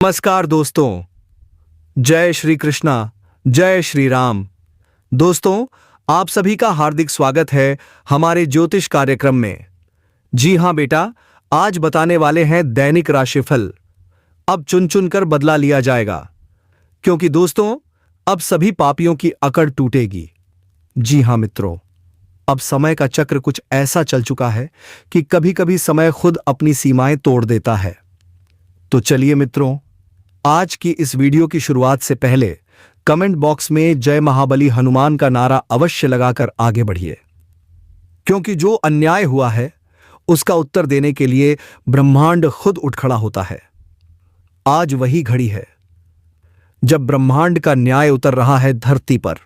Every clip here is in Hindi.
नमस्कार दोस्तों, जय श्री कृष्णा, जय श्री राम। दोस्तों, आप सभी का हार्दिक स्वागत है हमारे ज्योतिष कार्यक्रम में। जी हां बेटा, आज बताने वाले हैं दैनिक राशिफल। अब चुन चुन कर बदला लिया जाएगा, क्योंकि दोस्तों अब सभी पापियों की अकड़ टूटेगी। जी हां मित्रों, अब समय का चक्र कुछ ऐसा चल चुका है कि कभी कभी समय खुद अपनी सीमाएं तोड़ देता है। तो चलिए मित्रों, आज की इस वीडियो की शुरुआत से पहले कमेंट बॉक्स में जय महाबली हनुमान का नारा अवश्य लगाकर आगे बढ़िए, क्योंकि जो अन्याय हुआ है उसका उत्तर देने के लिए ब्रह्मांड खुद उठ खड़ा होता है। आज वही घड़ी है जब ब्रह्मांड का न्याय उतर रहा है धरती पर।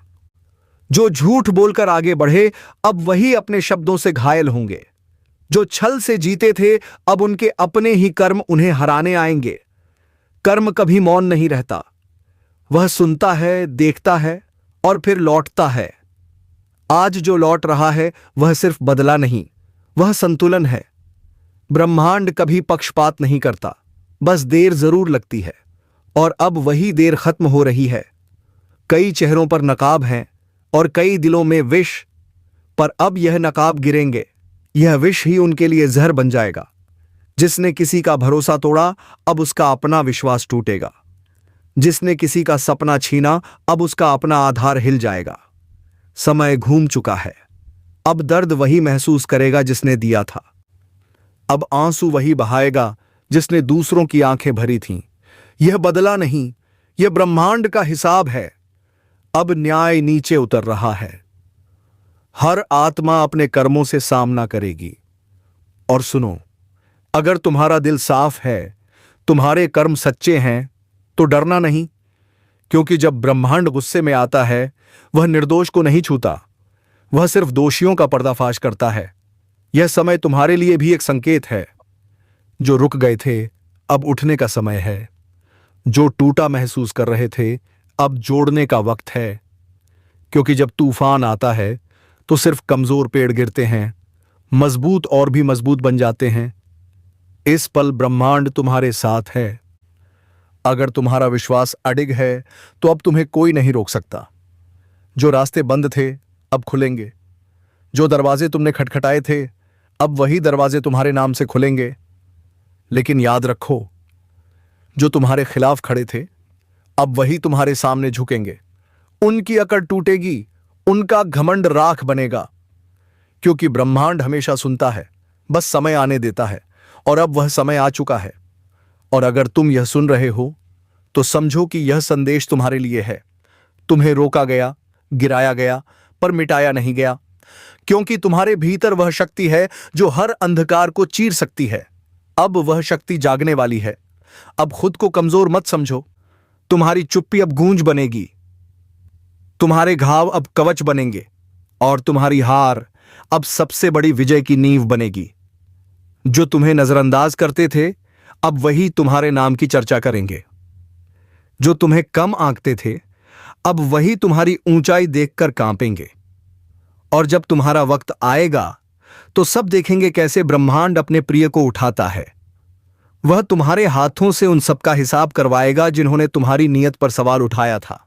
जो झूठ बोलकर आगे बढ़े अब वही अपने शब्दों से घायल होंगे। जो छल से जीते थे अब उनके अपने ही कर्म उन्हें हराने आएंगे। कर्म कभी मौन नहीं रहता, वह सुनता है, देखता है और फिर लौटता है। आज जो लौट रहा है वह सिर्फ बदला नहीं, वह संतुलन है। ब्रह्मांड कभी पक्षपात नहीं करता, बस देर जरूर लगती है, और अब वही देर खत्म हो रही है। कई चेहरों पर नकाब हैं और कई दिलों में विष, पर अब यह नकाब गिरेंगे, यह विष ही उनके लिए जहर बन जाएगा। जिसने किसी का भरोसा तोड़ा अब उसका अपना विश्वास टूटेगा। जिसने किसी का सपना छीना अब उसका अपना आधार हिल जाएगा। समय घूम चुका है, अब दर्द वही महसूस करेगा जिसने दिया था। अब आंसू वही बहाएगा जिसने दूसरों की आंखें भरी थीं। यह बदला नहीं, यह ब्रह्मांड का हिसाब है। अब न्याय नीचे उतर रहा है। हर आत्मा अपने कर्मों से सामना करेगी। और सुनो, अगर तुम्हारा दिल साफ है, तुम्हारे कर्म सच्चे हैं, तो डरना नहीं, क्योंकि जब ब्रह्मांड गुस्से में आता है वह निर्दोष को नहीं छूता, वह सिर्फ दोषियों का पर्दाफाश करता है। यह समय तुम्हारे लिए भी एक संकेत है। जो रुक गए थे अब उठने का समय है। जो टूटा महसूस कर रहे थे अब जोड़ने का वक्त है, क्योंकि जब तूफान आता है तो सिर्फ कमजोर पेड़ गिरते हैं, मजबूत और भी मजबूत बन जाते हैं। इस पल ब्रह्मांड तुम्हारे साथ है। अगर तुम्हारा विश्वास अडिग है तो अब तुम्हें कोई नहीं रोक सकता। जो रास्ते बंद थे अब खुलेंगे। जो दरवाजे तुमने खटखटाए थे अब वही दरवाजे तुम्हारे नाम से खुलेंगे। लेकिन याद रखो, जो तुम्हारे खिलाफ खड़े थे अब वही तुम्हारे सामने झुकेंगे। उनकी अकड़ टूटेगी, उनका घमंड राख बनेगा, क्योंकि ब्रह्मांड हमेशा सुनता है, बस समय आने देता है। और अब वह समय आ चुका है। और अगर तुम यह सुन रहे हो तो समझो कि यह संदेश तुम्हारे लिए है। तुम्हें रोका गया, गिराया गया, पर मिटाया नहीं गया, क्योंकि तुम्हारे भीतर वह शक्ति है जो हर अंधकार को चीर सकती है। अब वह शक्ति जागने वाली है। अब खुद को कमजोर मत समझो। तुम्हारी चुप्पी अब गूंज बनेगी, तुम्हारे घाव अब कवच बनेंगे, और तुम्हारी हार अब सबसे बड़ी विजय की नींव बनेगी। जो तुम्हें नजरअंदाज करते थे अब वही तुम्हारे नाम की चर्चा करेंगे। जो तुम्हें कम आंकते थे अब वही तुम्हारी ऊंचाई देखकर कांपेंगे। और जब तुम्हारा वक्त आएगा तो सब देखेंगे कैसे ब्रह्मांड अपने प्रिय को उठाता है। वह तुम्हारे हाथों से उन सबका हिसाब करवाएगा जिन्होंने तुम्हारी नीयत पर सवाल उठाया था।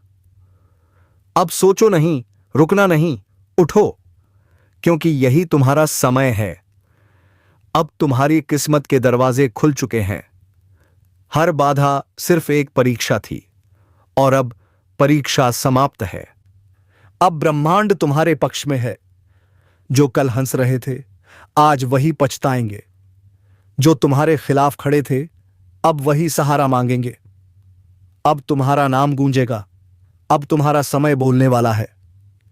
अब सोचो नहीं, रुकना नहीं, उठो, क्योंकि यही तुम्हारा समय है। अब तुम्हारी किस्मत के दरवाजे खुल चुके हैं। हर बाधा सिर्फ एक परीक्षा थी, और अब परीक्षा समाप्त है। अब ब्रह्मांड तुम्हारे पक्ष में है। जो कल हंस रहे थे आज वही पछताएंगे। जो तुम्हारे खिलाफ खड़े थे अब वही सहारा मांगेंगे। अब तुम्हारा नाम गूंजेगा। अब तुम्हारा समय बोलने वाला है।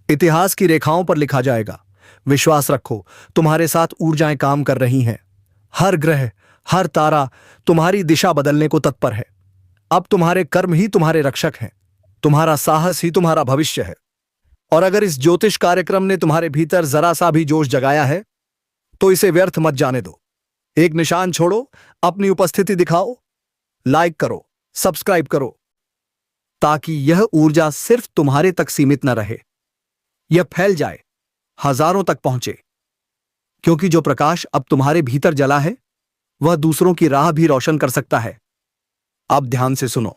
इतिहास की रेखाओं पर लिखा जाएगा। विश्वास रखो, तुम्हारे साथ ऊर्जाएं काम कर रही हैं। हर ग्रह, हर तारा तुम्हारी दिशा बदलने को तत्पर है। अब तुम्हारे कर्म ही तुम्हारे रक्षक हैं। तुम्हारा साहस ही तुम्हारा भविष्य है। और अगर इस ज्योतिष कार्यक्रम ने तुम्हारे भीतर जरा सा भी जोश जगाया है तो इसे व्यर्थ मत जाने दो। एक निशान छोड़ो, अपनी उपस्थिति दिखाओ, लाइक करो, सब्सक्राइब करो, ताकि यह ऊर्जा सिर्फ तुम्हारे तक सीमित न रहे, यह फैल जाए, हजारों तक पहुंचे। क्योंकि जो प्रकाश अब तुम्हारे भीतर जला है वह दूसरों की राह भी रोशन कर सकता है। आप ध्यान से सुनो।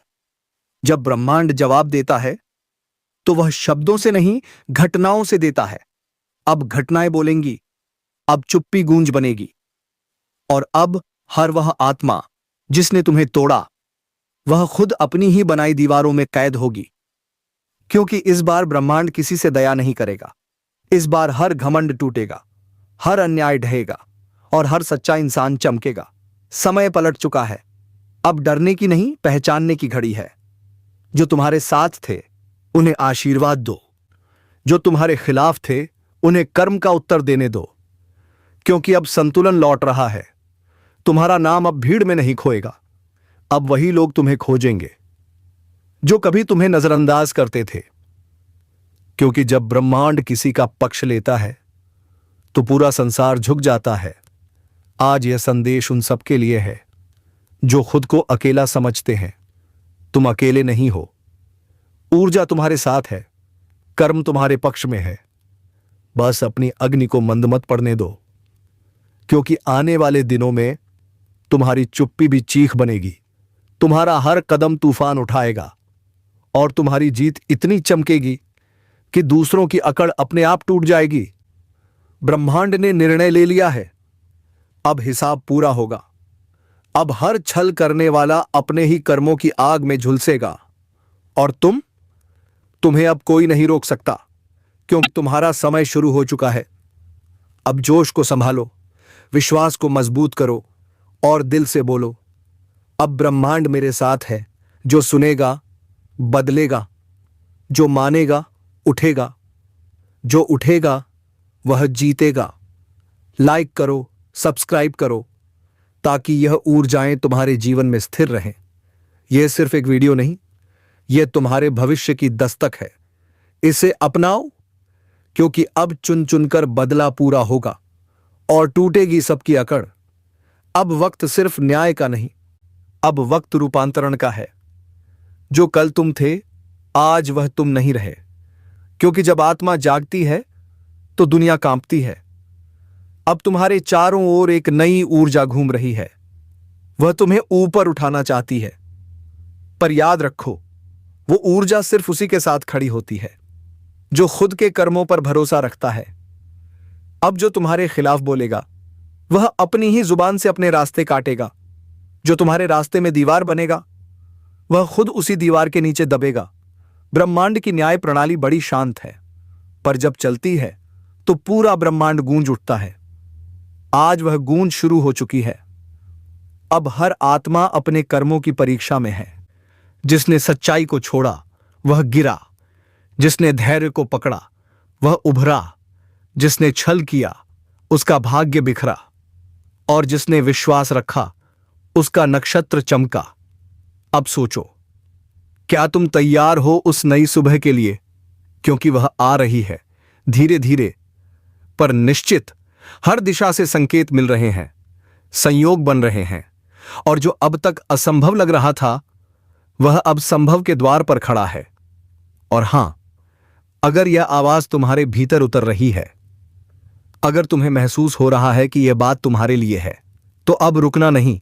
जब ब्रह्मांड जवाब देता है तो वह शब्दों से नहीं, घटनाओं से देता है। अब घटनाएं बोलेंगी, अब चुप्पी गूंज बनेगी, और अब हर वह आत्मा जिसने तुम्हें तोड़ा वह खुद अपनी ही बनाई दीवारों में कैद होगी। क्योंकि इस बार ब्रह्मांड किसी से दया नहीं करेगा। इस बार हर घमंड टूटेगा, हर अन्याय ढहेगा और हर सच्चा इंसान चमकेगा। समय पलट चुका है। अब डरने की नहीं, पहचानने की घड़ी है। जो तुम्हारे साथ थे उन्हें आशीर्वाद दो, जो तुम्हारे खिलाफ थे उन्हें कर्म का उत्तर देने दो। क्योंकि अब संतुलन लौट रहा है। तुम्हारा नाम अब भीड़ में नहीं खोएगा। अब वही लोग तुम्हें खोजेंगे जो कभी तुम्हें नजरअंदाज करते थे। क्योंकि जब ब्रह्मांड किसी का पक्ष लेता है तो पूरा संसार झुक जाता है। आज यह संदेश उन सबके लिए है जो खुद को अकेला समझते हैं। तुम अकेले नहीं हो। ऊर्जा तुम्हारे साथ है, कर्म तुम्हारे पक्ष में है। बस अपनी अग्नि को मंद मत पड़ने दो, क्योंकि आने वाले दिनों में तुम्हारी चुप्पी भी चीख बनेगी। तुम्हारा हर कदम तूफान उठाएगा और तुम्हारी जीत इतनी चमकेगी कि दूसरों की अकड़ अपने आप टूट जाएगी। ब्रह्मांड ने निर्णय ले लिया है। अब हिसाब पूरा होगा। अब हर छल करने वाला अपने ही कर्मों की आग में झुलसेगा, और तुम्हें अब कोई नहीं रोक सकता, क्योंकि तुम्हारा समय शुरू हो चुका है। अब जोश को संभालो, विश्वास को मजबूत करो और दिल से बोलो, अब ब्रह्मांड मेरे साथ है। जो सुनेगा बदलेगा, जो मानेगा उठेगा, जो उठेगा वह जीतेगा। लाइक करो, सब्सक्राइब करो, ताकि यह ऊर्जाएं तुम्हारे जीवन में स्थिर रहें। यह सिर्फ एक वीडियो नहीं, यह तुम्हारे भविष्य की दस्तक है। इसे अपनाओ, क्योंकि अब चुन चुनकर बदला पूरा होगा और टूटेगी सबकी अकड़। अब वक्त सिर्फ न्याय का नहीं, अब वक्त रूपांतरण का है। जो कल तुम थे आज वह तुम नहीं रहे। क्योंकि जब आत्मा जागती है तो दुनिया कांपती है। अब तुम्हारे चारों ओर एक नई ऊर्जा घूम रही है। वह तुम्हें ऊपर उठाना चाहती है। पर याद रखो, वो ऊर्जा सिर्फ उसी के साथ खड़ी होती है जो खुद के कर्मों पर भरोसा रखता है। अब जो तुम्हारे खिलाफ बोलेगा वह अपनी ही जुबान से अपने रास्ते काटेगा। जो तुम्हारे रास्ते में दीवार बनेगा वह खुद उसी दीवार के नीचे दबेगा। ब्रह्मांड की न्याय प्रणाली बड़ी शांत है, पर जब चलती है तो पूरा ब्रह्मांड गूंज उठता है। आज वह गूंज शुरू हो चुकी है। अब हर आत्मा अपने कर्मों की परीक्षा में है। जिसने सच्चाई को छोड़ा वह गिरा, जिसने धैर्य को पकड़ा वह उभरा, जिसने छल किया उसका भाग्य बिखरा, और जिसने विश्वास रखा उसका नक्षत्र चमका। अब सोचो, क्या तुम तैयार हो उस नई सुबह के लिए? क्योंकि वह आ रही है, धीरे धीरे पर निश्चित। हर दिशा से संकेत मिल रहे हैं, संयोग बन रहे हैं, और जो अब तक असंभव लग रहा था वह अब संभव के द्वार पर खड़ा है। और हां, अगर यह आवाज तुम्हारे भीतर उतर रही है, अगर तुम्हें महसूस हो रहा है कि यह बात तुम्हारे लिए है, तो अब रुकना नहीं।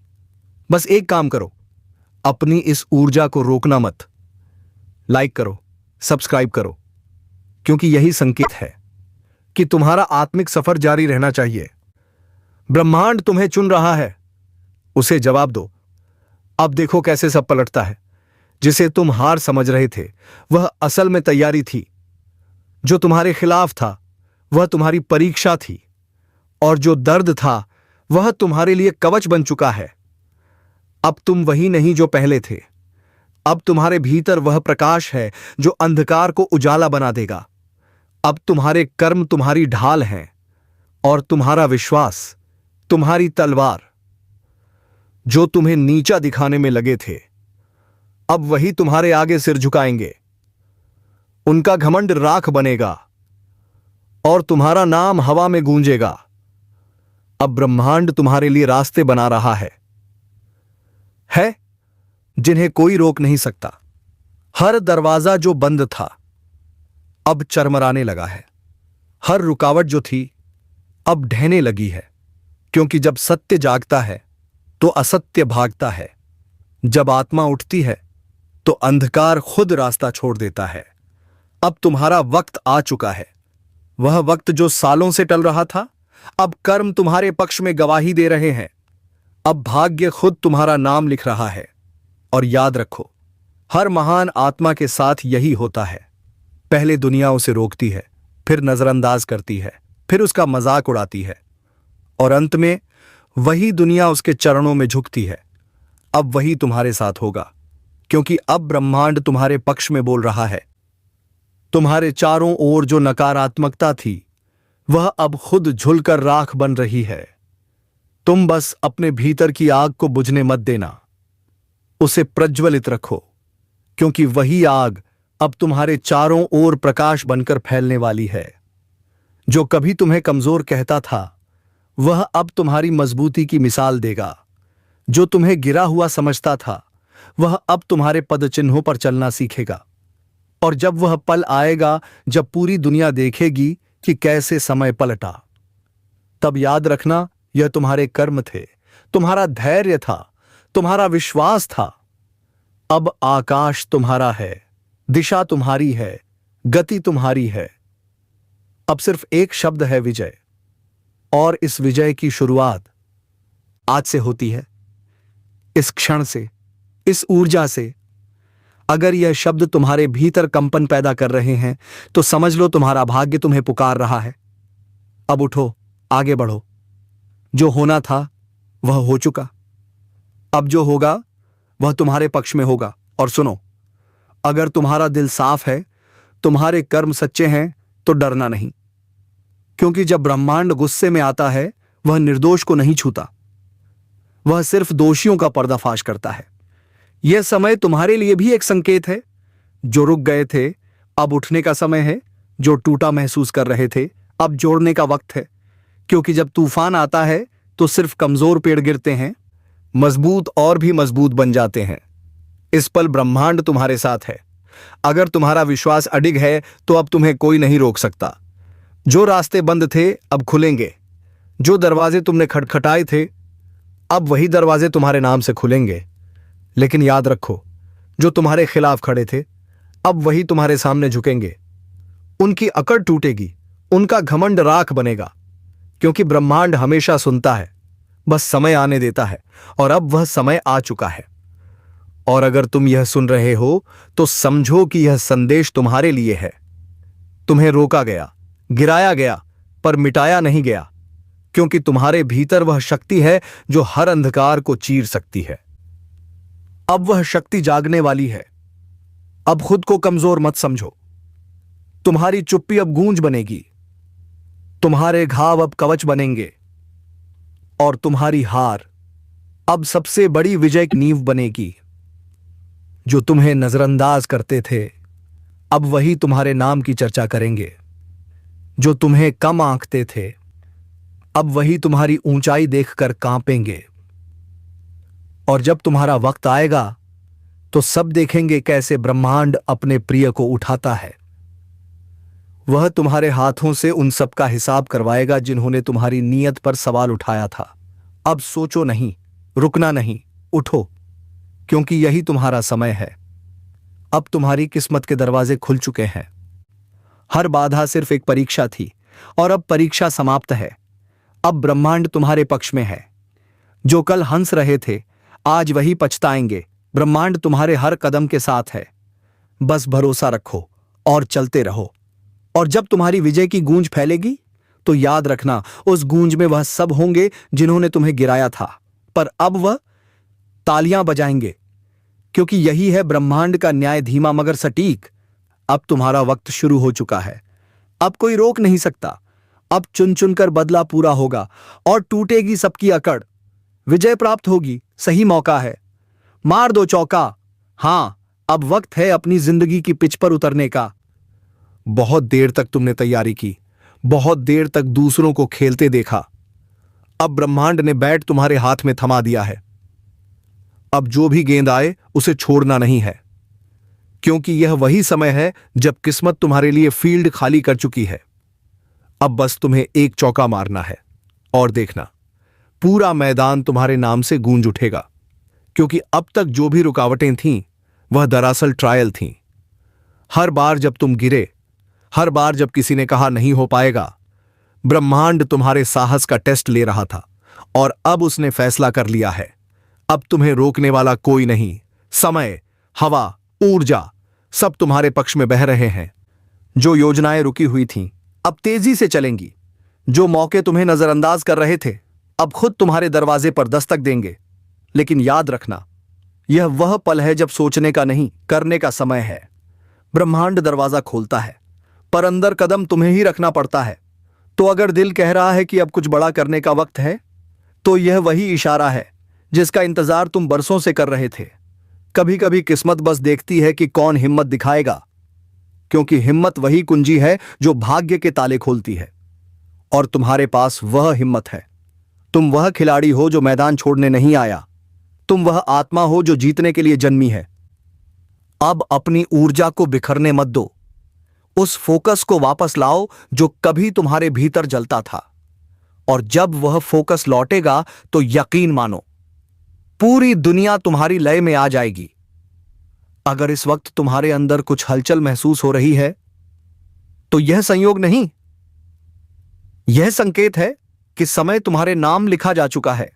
बस एक काम करो, अपनी इस ऊर्जा को रोकना मत। लाइक करो, सब्सक्राइब करो, क्योंकि यही संकेत है कि तुम्हारा आत्मिक सफर जारी रहना चाहिए। ब्रह्मांड तुम्हें चुन रहा है, उसे जवाब दो। अब देखो कैसे सब पलटता है। जिसे तुम हार समझ रहे थे वह असल में तैयारी थी। जो तुम्हारे खिलाफ था वह तुम्हारी परीक्षा थी, और जो दर्द था वह तुम्हारे लिए कवच बन चुका है। अब तुम वही नहीं जो पहले थे। अब तुम्हारे भीतर वह प्रकाश है जो अंधकार को उजाला बना देगा। अब तुम्हारे कर्म तुम्हारी ढाल हैं, और तुम्हारा विश्वास तुम्हारी तलवार। जो तुम्हें नीचा दिखाने में लगे थे अब वही तुम्हारे आगे सिर झुकाएंगे। उनका घमंड राख बनेगा और तुम्हारा नाम हवा में गूंजेगा। अब ब्रह्मांड तुम्हारे लिए रास्ते बना रहा है जिन्हें कोई रोक नहीं सकता। हर दरवाजा जो बंद था अब चरमराने लगा है। हर रुकावट जो थी अब ढहने लगी है, क्योंकि जब सत्य जागता है तो असत्य भागता है। जब आत्मा उठती है तो अंधकार खुद रास्ता छोड़ देता है। अब तुम्हारा वक्त आ चुका है। वह वक्त जो सालों से टल रहा था, अब कर्म तुम्हारे पक्ष में गवाही दे रहे हैं। अब भाग्य खुद तुम्हारा नाम लिख रहा है। और याद रखो, हर महान आत्मा के साथ यही होता है। पहले दुनिया उसे रोकती है, फिर नजरअंदाज करती है, फिर उसका मजाक उड़ाती है, और अंत में वही दुनिया उसके चरणों में झुकती है। अब वही तुम्हारे साथ होगा, क्योंकि अब ब्रह्मांड तुम्हारे पक्ष में बोल रहा है। तुम्हारे चारों ओर जो नकारात्मकता थी, वह अब खुद झुलकर राख बन रही है। तुम बस अपने भीतर की आग को बुझने मत देना, उसे प्रज्वलित रखो, क्योंकि वही आग अब तुम्हारे चारों ओर प्रकाश बनकर फैलने वाली है। जो कभी तुम्हें कमजोर कहता था, वह अब तुम्हारी मजबूती की मिसाल देगा। जो तुम्हें गिरा हुआ समझता था, वह अब तुम्हारे पदचिन्हों पर चलना सीखेगा। और जब वह पल आएगा जब पूरी दुनिया देखेगी कि कैसे समय पलटा, तब याद रखना, यह तुम्हारे कर्म थे, तुम्हारा धैर्य था, तुम्हारा विश्वास था। अब आकाश तुम्हारा है, दिशा तुम्हारी है, गति तुम्हारी है। अब सिर्फ एक शब्द है, विजय। और इस विजय की शुरुआत आज से होती है, इस क्षण से, इस ऊर्जा से। अगर यह शब्द तुम्हारे भीतर कंपन पैदा कर रहे हैं, तो समझ लो तुम्हारा भाग्य तुम्हें पुकार रहा है। अब उठो, आगे बढ़ो। जो होना था वह हो चुका। अब जो होगा वह तुम्हारे पक्ष में होगा। और सुनो, अगर तुम्हारा दिल साफ है, तुम्हारे कर्म सच्चे हैं, तो डरना नहीं, क्योंकि जब ब्रह्मांड गुस्से में आता है, वह निर्दोष को नहीं छूता, वह सिर्फ दोषियों का पर्दाफाश करता है। यह समय तुम्हारे लिए भी एक संकेत है। जो रुक गए थे, अब उठने का समय है। जो टूटा महसूस कर रहे थे, अब जोड़ने का वक्त है। क्योंकि जब तूफान आता है तो सिर्फ कमजोर पेड़ गिरते हैं, मजबूत और भी मजबूत बन जाते हैं। इस पल ब्रह्मांड तुम्हारे साथ है। अगर तुम्हारा विश्वास अडिग है तो अब तुम्हें कोई नहीं रोक सकता। जो रास्ते बंद थे अब खुलेंगे। जो दरवाजे तुमने खटखटाए थे, अब वही दरवाजे तुम्हारे नाम से खुलेंगे। लेकिन याद रखो, जो तुम्हारे खिलाफ खड़े थे, अब वही तुम्हारे सामने झुकेंगे। उनकी अकड़ टूटेगी, उनका घमंड राख बनेगा, क्योंकि ब्रह्मांड हमेशा सुनता है, बस समय आने देता है। और अब वह समय आ चुका है। और अगर तुम यह सुन रहे हो, तो समझो कि यह संदेश तुम्हारे लिए है। तुम्हें रोका गया, गिराया गया, पर मिटाया नहीं गया, क्योंकि तुम्हारे भीतर वह शक्ति है जो हर अंधकार को चीर सकती है। अब वह शक्ति जागने वाली है। अब खुद को कमजोर मत समझो। तुम्हारी चुप्पी अब गूंज बनेगी, तुम्हारे घाव अब कवच बनेंगे, और तुम्हारी हार अब सबसे बड़ी विजय की नींव बनेगी। जो तुम्हें नजरअंदाज करते थे, अब वही तुम्हारे नाम की चर्चा करेंगे। जो तुम्हें कम आंकते थे, अब वही तुम्हारी ऊंचाई देखकर कांपेंगे। और जब तुम्हारा वक्त आएगा, तो सब देखेंगे कैसे ब्रह्मांड अपने प्रिय को उठाता है। वह तुम्हारे हाथों से उन सब का हिसाब करवाएगा जिन्होंने तुम्हारी नीयत पर सवाल उठाया था। अब सोचो नहीं, रुकना नहीं, उठो, क्योंकि यही तुम्हारा समय है। अब तुम्हारी किस्मत के दरवाजे खुल चुके हैं। हर बाधा सिर्फ एक परीक्षा थी, और अब परीक्षा समाप्त है। अब ब्रह्मांड तुम्हारे पक्ष में है। जो कल हंस रहे थे, आज वही पछताएंगे। ब्रह्मांड तुम्हारे हर कदम के साथ है। बस भरोसा रखो और चलते रहो। और जब तुम्हारी विजय की गूंज फैलेगी, तो याद रखना, उस गूंज में वह सब होंगे जिन्होंने तुम्हें गिराया था, पर अब वह तालियां बजाएंगे, क्योंकि यही है ब्रह्मांड का न्याय, धीमा मगर सटीक। अब तुम्हारा वक्त शुरू हो चुका है। अब कोई रोक नहीं सकता। अब चुन चुनकर बदला पूरा होगा, और टूटेगी सबकी अकड़। विजय प्राप्त होगी, सही मौका है। मार दो चौका। हां, अब वक्त है अपनी जिंदगी की पिच पर उतरने का। बहुत देर तक तुमने तैयारी की, बहुत देर तक दूसरों को खेलते देखा। अब ब्रह्मांड ने बैट तुम्हारे हाथ में थमा दिया है। अब जो भी गेंद आए, उसे छोड़ना नहीं है, क्योंकि यह वही समय है जब किस्मत तुम्हारे लिए फील्ड खाली कर चुकी है। अब बस तुम्हें एक चौका मारना है, और देखना, पूरा मैदान तुम्हारे नाम से गूंज उठेगा। क्योंकि अब तक जो भी रुकावटें थीं वह दरअसल ट्रायल थीं। हर बार जब तुम गिरे, हर बार जब किसी ने कहा नहीं हो पाएगा, ब्रह्मांड तुम्हारे साहस का टेस्ट ले रहा था और अब उसने फैसला कर लिया है। अब तुम्हें रोकने वाला कोई नहीं। समय, हवा, ऊर्जा सब तुम्हारे पक्ष में बह रहे हैं। जो योजनाएं रुकी हुई थीं अब तेजी से चलेंगी। जो मौके तुम्हें नजरअंदाज कर रहे थे अब खुद तुम्हारे दरवाजे पर दस्तक देंगे। लेकिन याद रखना, यह वह पल है जब सोचने का नहीं, करने का समय है। ब्रह्मांड दरवाजा खोलता है, पर अंदर कदम तुम्हें ही रखना पड़ता है। तो अगर दिल कह रहा है कि अब कुछ बड़ा करने का वक्त है, तो यह वही इशारा है जिसका इंतजार तुम बरसों से कर रहे थे। कभी कभी किस्मत बस देखती है कि कौन हिम्मत दिखाएगा, क्योंकि हिम्मत वही कुंजी है जो भाग्य के ताले खोलती है। और तुम्हारे पास वह हिम्मत है। तुम वह खिलाड़ी हो जो मैदान छोड़ने नहीं आया। तुम वह आत्मा हो जो जीतने के लिए जन्मी है। अब अपनी ऊर्जा को बिखरने मत दो। उस फोकस को वापस लाओ जो कभी तुम्हारे भीतर जलता था। और जब वह फोकस लौटेगा तो यकीन मानो, पूरी दुनिया तुम्हारी लय में आ जाएगी। अगर इस वक्त तुम्हारे अंदर कुछ हलचल महसूस हो रही है, तो यह संयोग नहीं, यह संकेत है कि समय तुम्हारे नाम लिखा जा चुका है।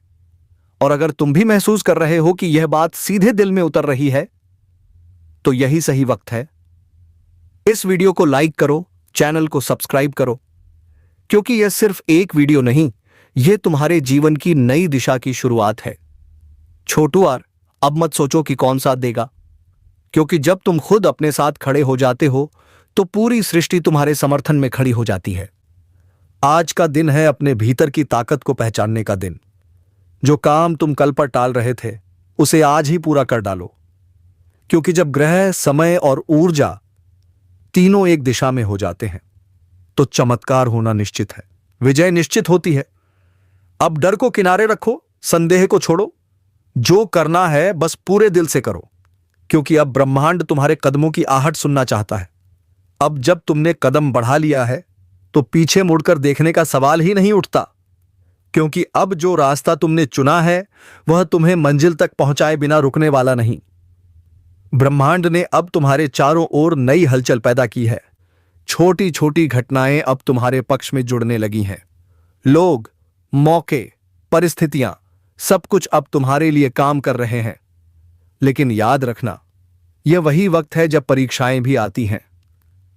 और अगर तुम भी महसूस कर रहे हो कि यह बात सीधे दिल में उतर रही है, तो यही सही वक्त है। इस वीडियो को लाइक करो, चैनल को सब्सक्राइब करो, क्योंकि यह सिर्फ एक वीडियो नहीं, यह तुम्हारे जीवन की नई दिशा की शुरुआत है। छोटू यार, अब मत सोचो कि कौन साथ देगा, क्योंकि जब तुम खुद अपने साथ खड़े हो जाते हो तो पूरी सृष्टि तुम्हारे समर्थन में खड़ी हो जाती है। आज का दिन है अपने भीतर की ताकत को पहचानने का दिन। जो काम तुम कल पर टाल रहे थे उसे आज ही पूरा कर डालो, क्योंकि जब ग्रह, समय और ऊर्जा तीनों एक दिशा में हो जाते हैं तो चमत्कार होना निश्चित है, विजय निश्चित होती है। अब डर को किनारे रखो, संदेह को छोड़ो। जो करना है बस पूरे दिल से करो, क्योंकि अब ब्रह्मांड तुम्हारे कदमों की आहट सुनना चाहता है। अब जब तुमने कदम बढ़ा लिया है तो पीछे मुड़कर देखने का सवाल ही नहीं उठता, क्योंकि अब जो रास्ता तुमने चुना है वह तुम्हें मंजिल तक पहुंचाए बिना रुकने वाला नहीं। ब्रह्मांड ने अब तुम्हारे चारों ओर नई हलचल पैदा की है। छोटी छोटी घटनाएं अब तुम्हारे पक्ष में जुड़ने लगी हैं। लोग, मौके, परिस्थितियां सब कुछ अब तुम्हारे लिए काम कर रहे हैं। लेकिन याद रखना, यह वही वक्त है जब परीक्षाएं भी आती हैं,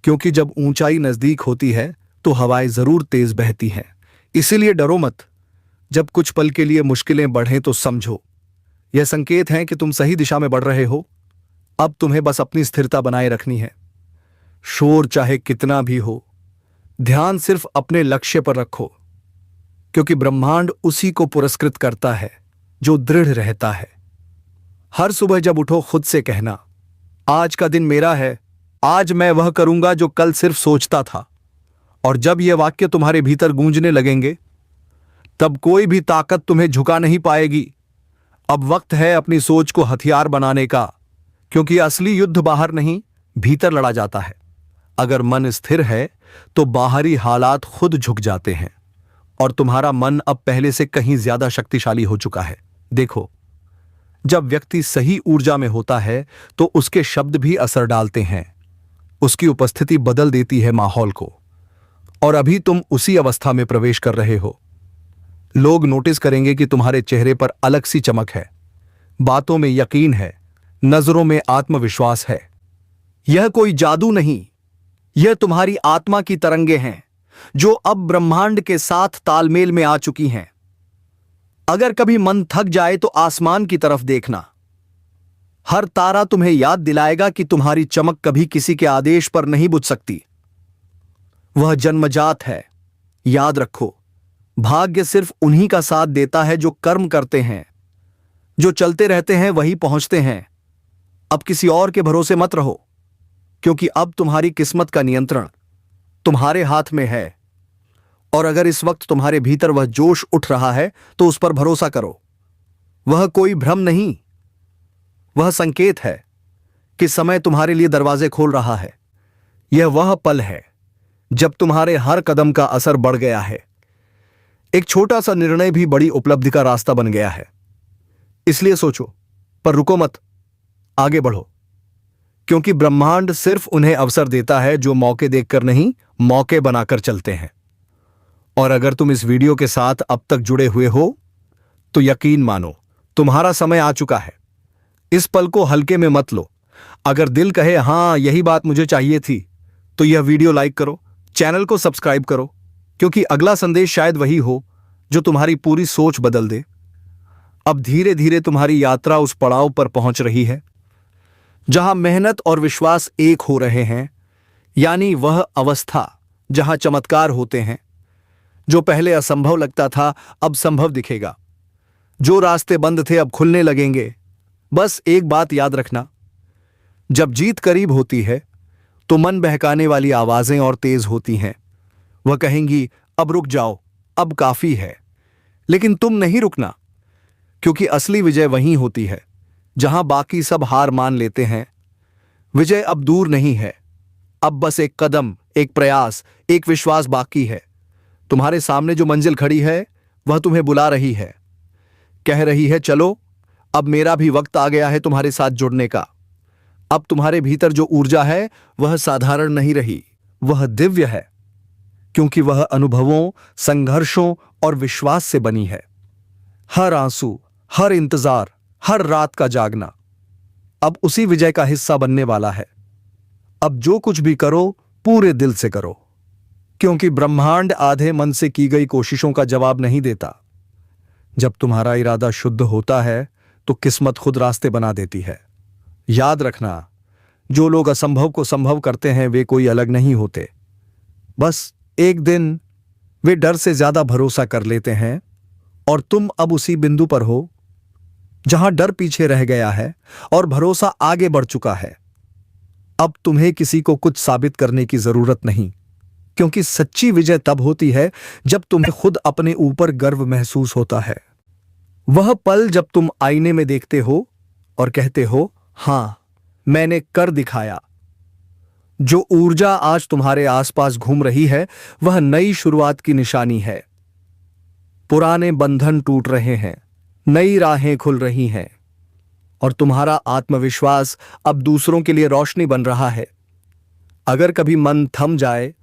क्योंकि जब ऊंचाई नजदीक होती है तो हवाएं जरूर तेज बहती हैं। इसीलिए डरो मत। जब कुछ पल के लिए मुश्किलें बढ़ें तो समझो, यह संकेत है कि तुम सही दिशा में बढ़ रहे हो। अब तुम्हें बस अपनी स्थिरता बनाए रखनी है। शोर चाहे कितना भी हो, ध्यान सिर्फ अपने लक्ष्य पर रखो, क्योंकि ब्रह्मांड उसी को पुरस्कृत करता है जो दृढ़ रहता है। हर सुबह जब उठो खुद से कहना, आज का दिन मेरा है, आज मैं वह करूंगा जो कल सिर्फ सोचता था। और जब यह वाक्य तुम्हारे भीतर गूंजने लगेंगे तब कोई भी ताकत तुम्हें झुका नहीं पाएगी। अब वक्त है अपनी सोच को हथियार बनाने का, क्योंकि असली युद्ध बाहर नहीं, भीतर लड़ा जाता है। अगर मन स्थिर है तो बाहरी हालात खुद झुक जाते हैं। और तुम्हारा मन अब पहले से कहीं ज्यादा शक्तिशाली हो चुका है। देखो, जब व्यक्ति सही ऊर्जा में होता है तो उसके शब्द भी असर डालते हैं। उसकी उपस्थिति बदल देती है माहौल को। और अभी तुम उसी अवस्था में प्रवेश कर रहे हो। लोग नोटिस करेंगे कि तुम्हारे चेहरे पर अलग सी चमक है, बातों में यकीन है, नजरों में आत्मविश्वास है। यह कोई जादू नहीं, यह तुम्हारी आत्मा की तरंगे हैं जो अब ब्रह्मांड के साथ तालमेल में आ चुकी हैं। अगर कभी मन थक जाए तो आसमान की तरफ देखना। हर तारा तुम्हें याद दिलाएगा कि तुम्हारी चमक कभी किसी के आदेश पर नहीं बुझ सकती, वह जन्मजात है। याद रखो, भाग्य सिर्फ उन्हीं का साथ देता है जो कर्म करते हैं। जो चलते रहते हैं वही पहुंचते हैं। अब किसी और के भरोसे मत रहो, क्योंकि अब तुम्हारी किस्मत का नियंत्रण तुम्हारे हाथ में है। और अगर इस वक्त तुम्हारे भीतर वह जोश उठ रहा है तो उस पर भरोसा करो। वह कोई भ्रम नहीं, वह संकेत है कि समय तुम्हारे लिए दरवाजे खोल रहा है। यह वह पल है जब तुम्हारे हर कदम का असर बढ़ गया है। एक छोटा सा निर्णय भी बड़ी उपलब्धि का रास्ता बन गया है। इसलिए सोचो, पर रुको मत, आगे बढ़ो, क्योंकि ब्रह्मांड सिर्फ उन्हें अवसर देता है जो मौके देखकर नहीं, मौके बनाकर चलते हैं। और अगर तुम इस वीडियो के साथ अब तक जुड़े हुए हो तो यकीन मानो तुम्हारा समय आ चुका है। इस पल को हल्के में मत लो। अगर दिल कहे हां यही बात मुझे चाहिए थी, तो यह वीडियो लाइक करो, चैनल को सब्सक्राइब करो, क्योंकि अगला संदेश शायद वही हो जो तुम्हारी पूरी सोच बदल दे। अब धीरे धीरे तुम्हारी यात्रा उस पड़ाव पर पहुंच रही है जहां मेहनत और विश्वास एक हो रहे हैं, यानी वह अवस्था जहां चमत्कार होते हैं। जो पहले असंभव लगता था अब संभव दिखेगा, जो रास्ते बंद थे अब खुलने लगेंगे। बस एक बात याद रखना, जब जीत करीब होती है तो मन बहकाने वाली आवाजें और तेज होती हैं। वह कहेंगी अब रुक जाओ, अब काफी है। लेकिन तुम नहीं रुकना, क्योंकि असली विजय वहीं होती है जहां बाकी सब हार मान लेते हैं। विजय अब दूर नहीं है, अब बस एक कदम, एक प्रयास, एक विश्वास बाकी है। तुम्हारे सामने जो मंजिल खड़ी है वह तुम्हें बुला रही है, कह रही है चलो, अब मेरा भी वक्त आ गया है तुम्हारे साथ जुड़ने का। अब तुम्हारे भीतर जो ऊर्जा है वह साधारण नहीं रही, वह दिव्य है, क्योंकि वह अनुभवों, संघर्षों और विश्वास से बनी है। हर आंसू, हर इंतजार, हर रात का जागना अब उसी विजय का हिस्सा बनने वाला है। अब जो कुछ भी करो पूरे दिल से करो, क्योंकि ब्रह्मांड आधे मन से की गई कोशिशों का जवाब नहीं देता। जब तुम्हारा इरादा शुद्ध होता है तो किस्मत खुद रास्ते बना देती है। याद रखना, जो लोग असंभव को संभव करते हैं वे कोई अलग नहीं होते। बस एक दिन वे डर से ज्यादा भरोसा कर लेते हैं, और तुम अब उसी बिंदु पर हो जहां डर पीछे रह गया है और भरोसा आगे बढ़ चुका है। अब तुम्हें किसी को कुछ साबित करने की जरूरत नहीं, क्योंकि सच्ची विजय तब होती है जब तुम्हें खुद अपने ऊपर गर्व महसूस होता है। वह पल जब तुम आईने में देखते हो और कहते हो हां मैंने कर दिखाया। जो ऊर्जा आज तुम्हारे आसपास घूम रही है वह नई शुरुआत की निशानी है। पुराने बंधन टूट रहे हैं, नई राहें खुल रही हैं, और तुम्हारा आत्मविश्वास अब दूसरों के लिए रोशनी बन रहा है। अगर कभी मन थम जाए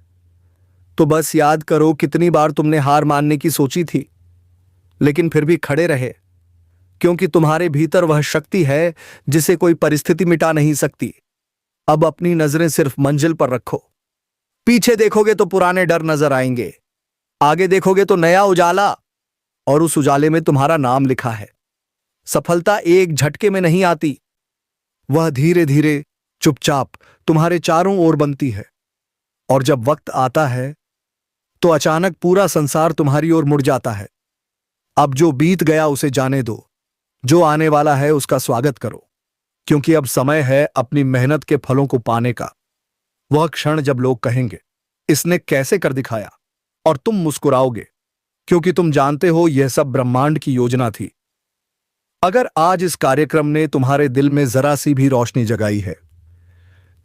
तो बस याद करो कितनी बार तुमने हार मानने की सोची थी, लेकिन फिर भी खड़े रहे, क्योंकि तुम्हारे भीतर वह शक्ति है जिसे कोई परिस्थिति मिटा नहीं सकती। अब अपनी नजरें सिर्फ मंजिल पर रखो। पीछे देखोगे तो पुराने डर नजर आएंगे, आगे देखोगे तो नया उजाला, और उस उजाले में तुम्हारा नाम लिखा है। सफलता एक झटके में नहीं आती, वह धीरे धीरे चुपचाप तुम्हारे चारों ओर बनती है। और जब वक्त आता है तो अचानक पूरा संसार तुम्हारी ओर मुड़ जाता है। अब जो बीत गया उसे जाने दो, जो आने वाला है उसका स्वागत करो, क्योंकि अब समय है अपनी मेहनत के फलों को पाने का। वह क्षण जब लोग कहेंगे इसने कैसे कर दिखाया, और तुम मुस्कुराओगे, क्योंकि तुम जानते हो यह सब ब्रह्मांड की योजना थी। अगर आज इस कार्यक्रम ने तुम्हारे दिल में जरा सी भी रोशनी जगाई है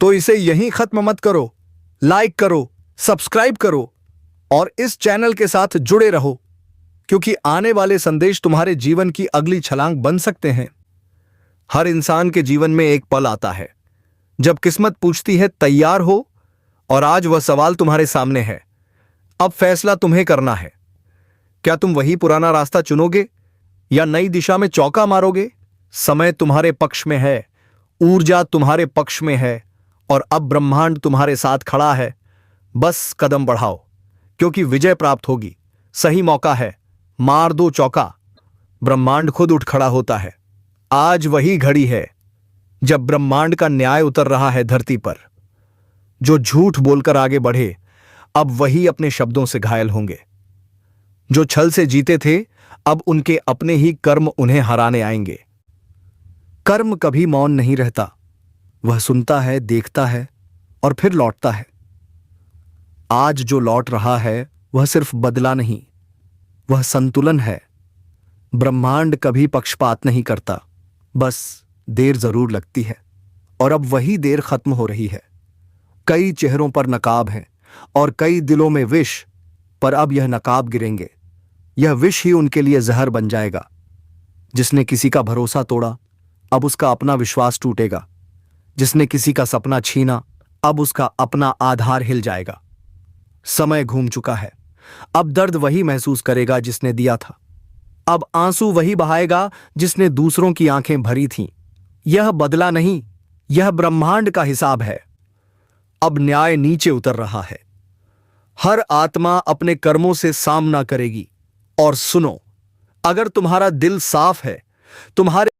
तो इसे यहीं खत्म मत करो। लाइक करो, सब्सक्राइब करो और इस चैनल के साथ जुड़े रहो, क्योंकि आने वाले संदेश तुम्हारे जीवन की अगली छलांग बन सकते हैं। हर इंसान के जीवन में एक पल आता है जब किस्मत पूछती है तैयार हो, और आज वह सवाल तुम्हारे सामने है। अब फैसला तुम्हें करना है। क्या तुम वही पुराना रास्ता चुनोगे या नई दिशा में चौका मारोगे? समय तुम्हारे पक्ष में है, ऊर्जा तुम्हारे पक्ष में है, और अब ब्रह्मांड तुम्हारे साथ खड़ा है। बस कदम बढ़ाओ, क्योंकि विजय प्राप्त होगी। सही मौका है, मार दो चौका, ब्रह्मांड खुद उठ खड़ा होता है। आज वही घड़ी है जब ब्रह्मांड का न्याय उतर रहा है धरती पर। जो झूठ बोलकर आगे बढ़े अब वही अपने शब्दों से घायल होंगे। जो छल से जीते थे अब उनके अपने ही कर्म उन्हें हराने आएंगे। कर्म कभी मौन नहीं रहता, वह सुनता है, देखता है और फिर लौटता है। आज जो लौट रहा है वह सिर्फ बदला नहीं, वह संतुलन है। ब्रह्मांड कभी पक्षपात नहीं करता, बस देर जरूर लगती है, और अब वही देर खत्म हो रही है। कई चेहरों पर नकाब हैं और कई दिलों में विष, पर अब यह नकाब गिरेंगे। यह विष ही उनके लिए जहर बन जाएगा। जिसने किसी का भरोसा तोड़ा, अब उसका अपना विश्वास टूटेगा। जिसने किसी का सपना छीना, अब उसका अपना आधार हिल जाएगा। समय घूम चुका है। अब दर्द वही महसूस करेगा जिसने दिया था। अब आंसू वही बहाएगा जिसने दूसरों की आंखें भरी थीं। यह बदला नहीं, यह ब्रह्मांड का हिसाब है। अब न्याय नीचे उतर रहा है। हर आत्मा अपने कर्मों से सामना करेगी। और सुनो, अगर तुम्हारा दिल साफ है, तुम्हारे